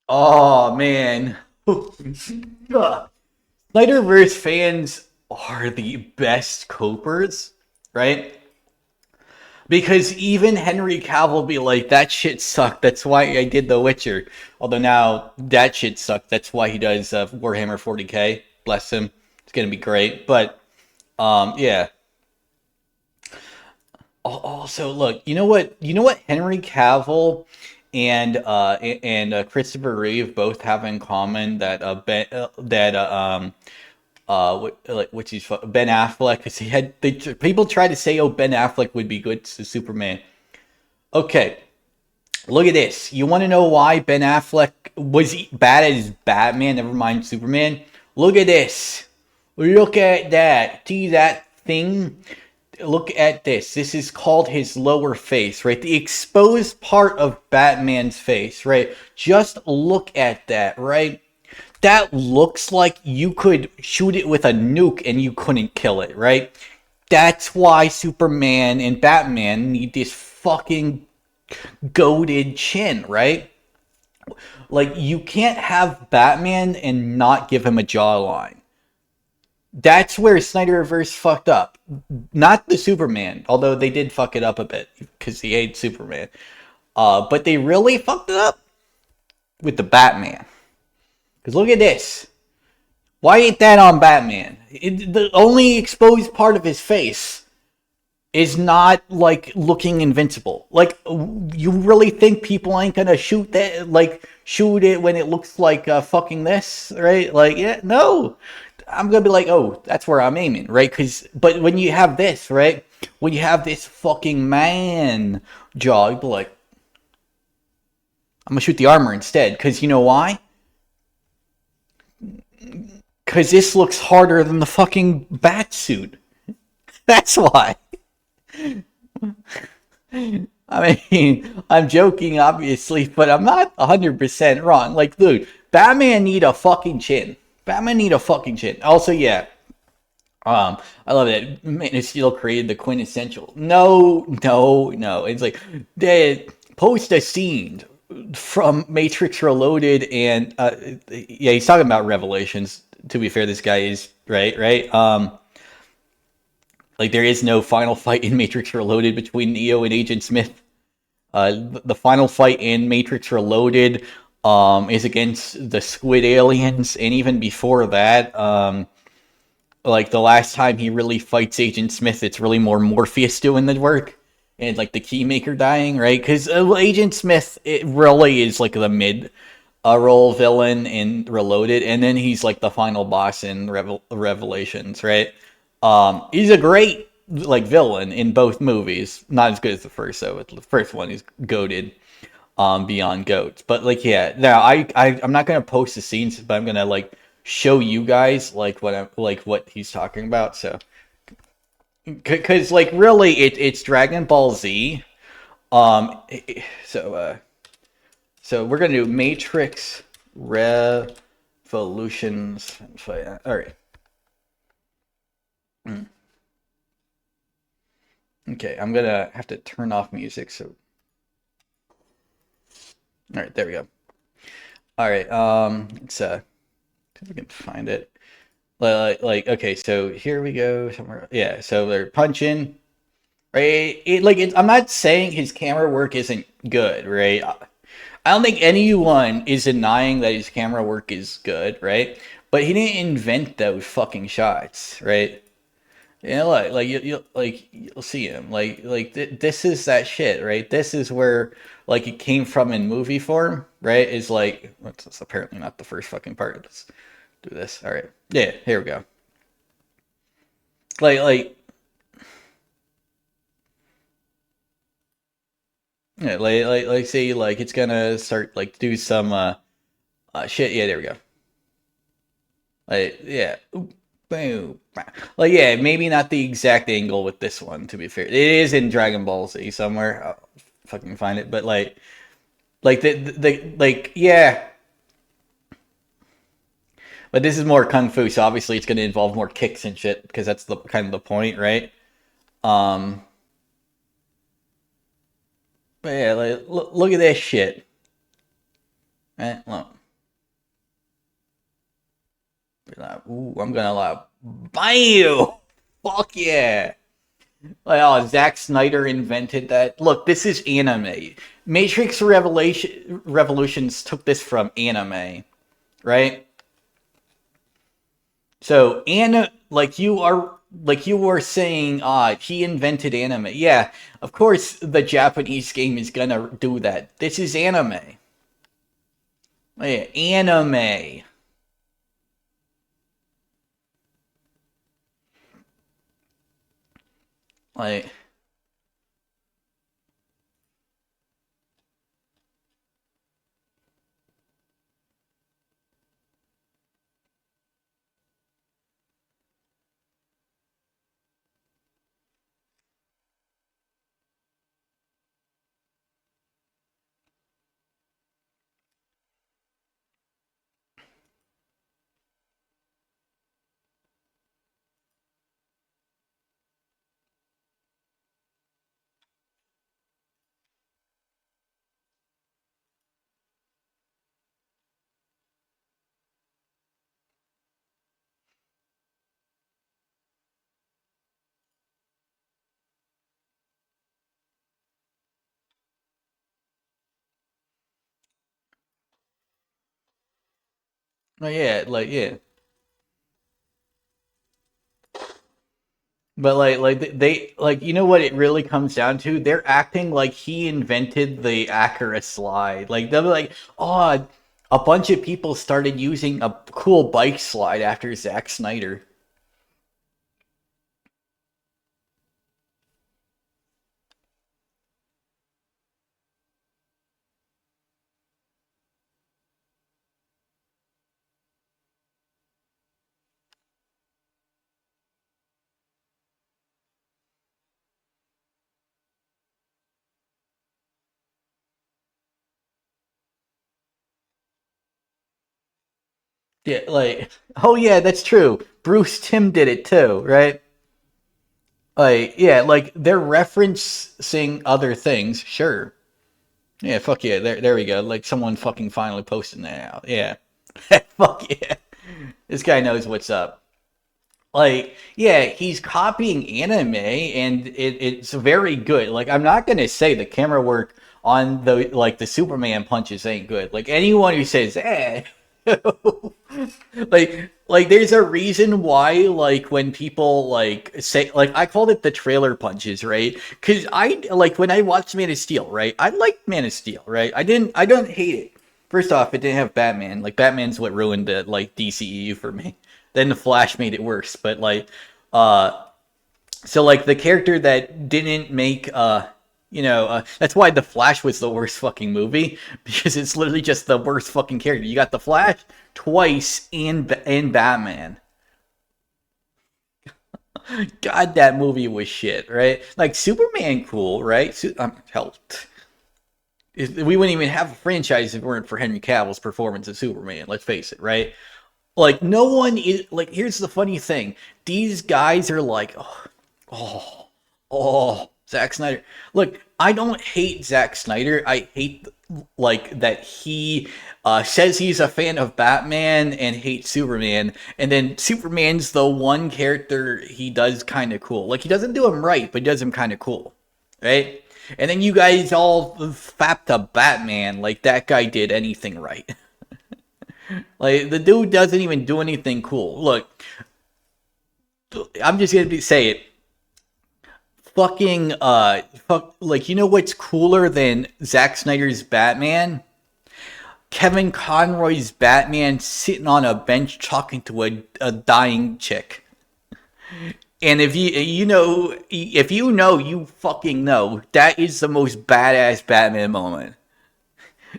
Oh man. Snyderverse fans are the best copers, right? Because even Henry Cavill be like, that shit sucked. That's why I did The Witcher. Although now that shit sucked. That's why he does Warhammer 40k. Bless him. It's gonna be great. But yeah. Also, look, you know what? You know what Henry Cavill and Christopher Reeve both have in common that which is Ben Affleck, because people tried to say, oh, Ben Affleck would be good to Superman. Okay, look at this. You want to know why Ben Affleck was bad as Batman? Never mind Superman. Look at this. Look at that. See that thing? Look at this. This is called his lower face, right? The exposed part of Batman's face, right? Just look at that, right? That looks like you could shoot it with a nuke and you couldn't kill it, right? That's why Superman and Batman need this fucking goated chin, right? Like, you can't have Batman and not give him a jawline. That's where Snyderverse fucked up. Not the Superman, although they did fuck it up a bit because he hates Superman. But they really fucked it up with the Batman. Because look at this. Why ain't that on Batman? The only exposed part of his face is not like looking invincible. Like, you really think people ain't gonna shoot that? Like, shoot it when it looks like fucking this, right? Like, yeah, no. I'm gonna be like, oh, that's where I'm aiming, right? But when you have this, right? When you have this fucking man jaw, you'd be like, I'm gonna shoot the armor instead. Because you know why? Because this looks harder than the fucking bat suit. That's why. I mean, I'm joking, obviously, but I'm not 100% wrong. Like, dude, Batman need a fucking chin. Batman need a fucking chin. Also, yeah, I love that Man of Steel created the quintessential. No, no, no. It's like they post a scene from Matrix Reloaded, and yeah, he's talking about Revelations. To be fair, this guy is right. Like, there is no final fight in Matrix Reloaded between Neo and Agent Smith. The final fight in Matrix Reloaded is against the Squid Aliens, and even before that, like the last time he really fights Agent Smith, it's really more Morpheus doing the work, and like the Keymaker dying, right? Because Agent Smith, it really is like the mid role villain in Reloaded, and then he's like the final boss in Revelations, right? He's a great like villain in both movies. Not as good as the first, though. The first one is goated beyond goats. But like, yeah, now I'm not gonna post the scenes, but I'm gonna like show you guys like what he's talking about. So, because like really, it's Dragon Ball Z. Um, so so we're gonna do Matrix Revolutions. All right. Okay, I'm gonna have to turn off music. So, all right, there we go. All right, let's see if we can find it. Okay, so here we go somewhere. Yeah, so they're punching, right? I'm not saying his camera work isn't good, right? I don't think anyone is denying that his camera work is good, right? But he didn't invent those fucking shots, right? You know, you'll see him. This is that shit, right? This is where like it came from in movie form, right? Is like that's apparently not the first fucking part. Let's do this. All right, yeah, here we go. Like like yeah, say like it's gonna start like do some shit. Yeah, there we go. Like yeah, boom. Like yeah, maybe not the exact angle with this one. To be fair, it is in Dragon Ball Z somewhere. I'll fucking find it, but like the like yeah. But this is more kung fu, so obviously it's going to involve more kicks and shit because that's the kind of the point, right? Um, but yeah, like look at this shit. Right? Look. Ooh, I'm gonna buy you. Fuck yeah. Like, oh, Zack Snyder invented that. Look, this is anime. Revolutions took this from anime, right? So, like you were saying, he invented anime. Yeah, of course, the Japanese game is gonna do that. This is anime. Yeah, anime. Like, yeah, yeah. But they like you know what it really comes down to? They're acting like he invented the Acura slide. Like they'll be like, oh, a bunch of people started using a cool bike slide after Zack Snyder. Yeah, like oh yeah, that's true. Bruce Timm did it too, right? Like yeah, like they're referencing other things, sure. Yeah, fuck yeah, there we go. Like someone fucking finally posting that out. Yeah. Fuck yeah. This guy knows what's up. Like yeah, he's copying anime and it's very good. Like I'm not gonna say the camera work on the Superman punches ain't good. Like anyone who says like there's a reason why like when people like say like I called it the trailer punches, right? Because I like when I watched Man of Steel, right? I liked Man of Steel, right? I don't hate it. First off, it didn't have Batman. Like Batman's what ruined the like DCEU for me. Then the Flash made it worse. But like uh so like the character that didn't make that's why the Flash was the worst fucking movie because it's literally just the worst fucking character. You got the Flash twice and Batman. God, that movie was shit, right? Like Superman, cool, right? Hell, we wouldn't even have a franchise if it weren't for Henry Cavill's performance of Superman. Let's face it, right? Like no one is like. Here's the funny thing: these guys are like, oh, Zack Snyder. Look, I don't hate Zack Snyder. I hate like that he says he's a fan of Batman and hates Superman, and then Superman's the one character he does kind of cool. Like he doesn't do him right, but he does him kind of cool, right? And then you guys all fap to Batman like that guy did anything right. Like the dude doesn't even do anything cool. Look, I'm just gonna say it fucking like you know what's cooler than Zack Snyder's Batman? Kevin Conroy's Batman sitting on a bench talking to a dying chick. And if you know you fucking know that is the most badass Batman moment.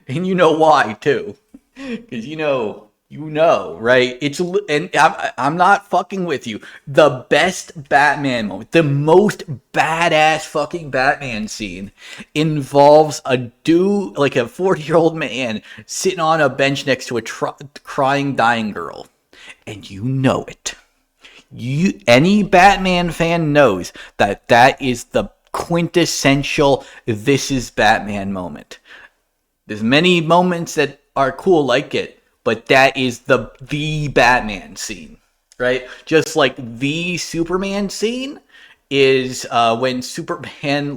And you know why too. Cuz right? I'm not fucking with you. The best Batman moment, the most badass fucking Batman scene involves a dude, like a 40-year-old man, sitting on a bench next to a crying, dying girl. And you know it. Any Batman fan knows that is the quintessential "this is Batman" moment. There's many moments that are cool like it, but that is the Batman scene. right? Just like the Superman scene is when Superman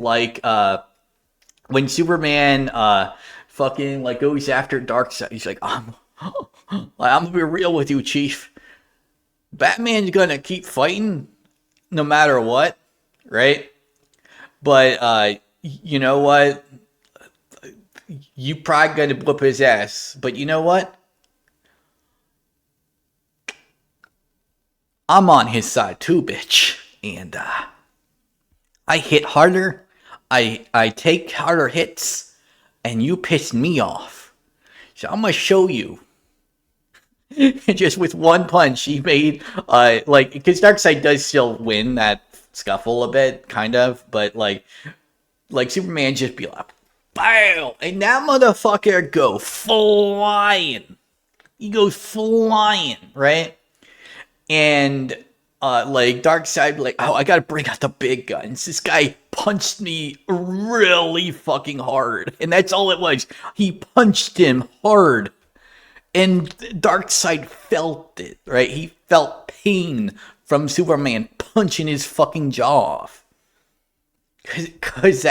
when Superman fucking like goes after Darkseid. He's like, I'm gonna be real with you, Chief. Batman's gonna keep fighting no matter what, right? But you know what? You probably gonna whoop his ass. But you know what? I'm on his side too, bitch. And I hit harder. I take harder hits, and you piss me off. So I'm gonna show you. Just with one punch, he made like because Darkseid does still win that scuffle a bit, kind of, but like Superman just be like, BAM! And that motherfucker go flying. He goes flying, right? And like Darkseid, like, oh, I gotta bring out the big guns. This guy punched me really fucking hard, and that's all it was. He punched him hard, and Darkseid felt it, right? He felt pain from Superman punching his fucking jaw off, cause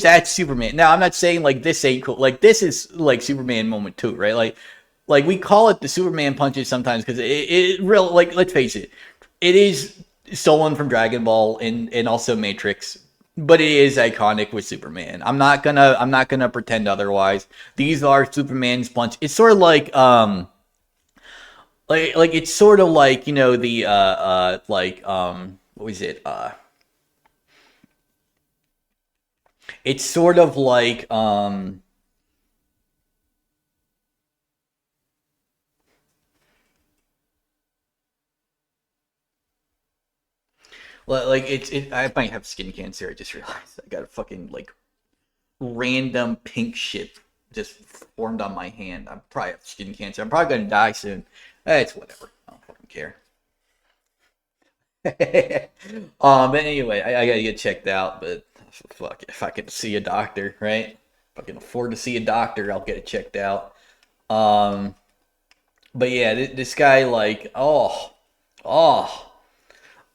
that's Superman. Now I'm not saying like this ain't cool. Like this is like Superman moment too, right? Like we call it the Superman punches sometimes because it real like let's face it, it is stolen from Dragon Ball and also Matrix, but it is iconic with Superman. I'm not gonna pretend otherwise. These are Superman's punch. It's sort of like it's sort of like, you know, the what was it it's sort of like like I might have skin cancer. I just realized I got a fucking like random pink shit just formed on my hand. I probably have skin cancer. I'm probably gonna die soon. It's whatever. I don't fucking care. But anyway, I gotta get checked out. But fuck, if I can see a doctor, right? If I can afford to see a doctor, I'll get it checked out. Um, but yeah, this guy like, oh,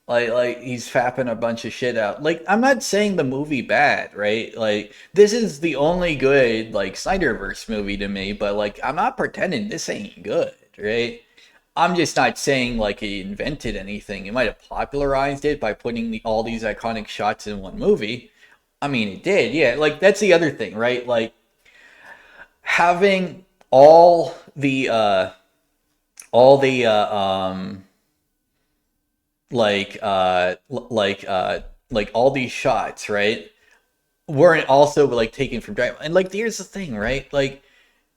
like he's fapping a bunch of shit out. Like I'm not saying the movie bad, right? Like this is the only good like Snyderverse movie to me, but like I'm not pretending this ain't good, right? I'm just not saying like he invented anything. He might have popularized it by putting all these iconic shots in one movie. I mean, it did, yeah. Like that's the other thing, right? Like having all the like like all these shots, right? Weren't also like taken from Dragon. And like here's the thing, right? Like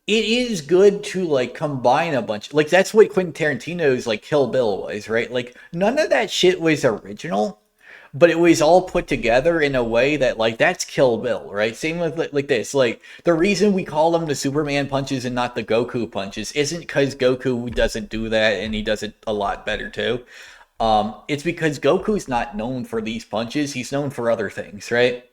it is good to like combine a bunch. Like that's what Quentin Tarantino's like Kill Bill was, right? Like none of that shit was original, but it was all put together in a way that like that's Kill Bill, right? Same with like this. Like the reason we call them the Superman punches and not the Goku punches isn't because Goku doesn't do that and he does it a lot better too. It's because Goku's not known for these punches. He's known for other things, right?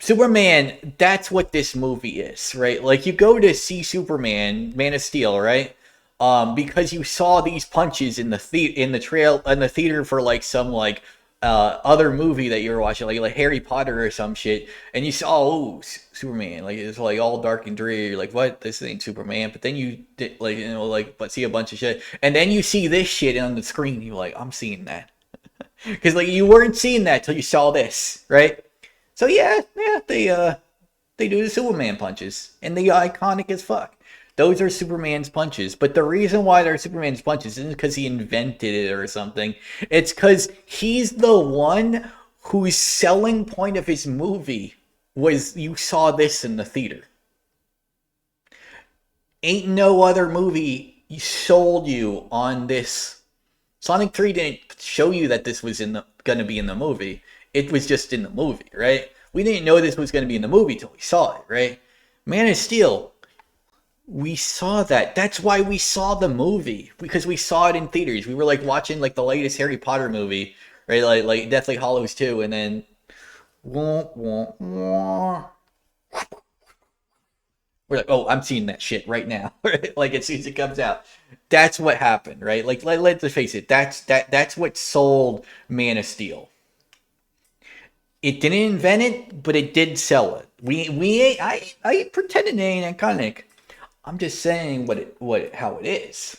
Superman, that's what this movie is, right? Like you go to see Superman, Man of Steel, right? Because you saw these punches in the theater for like some like other movie that you were watching, like Harry Potter or some shit, and you saw Superman, like it's like all dark and dreary. You're like, what? This ain't Superman. But then you did like but see a bunch of shit, and then you see this shit on the screen. You're like, I'm seeing that because like you weren't seeing that till you saw this, right? So yeah, they do the Superman punches, and they are iconic as fuck. Those are Superman's punches, but the reason why they're Superman's punches isn't because he invented it or something. It's because he's the one whose selling point of his movie was you saw this in the theater. Ain't no other movie sold you on this. Sonic 3 didn't show you that this was gonna be in the movie. It was just in the movie, right? We didn't know this was gonna be in the movie till we saw it, right? Man of Steel, we saw that. That's why we saw the movie, because we saw it in theaters. We were like watching like the latest Harry Potter movie, right? Like Deathly Hallows 2, and then wah, wah, wah. We're like, oh, I'm seeing that shit right now, right? Like as soon as it comes out. That's what happened, right? Like let's face it. That's what sold Man of Steel. It didn't invent it, but it did sell it. I ain't pretending it ain't iconic. I'm just saying how it is.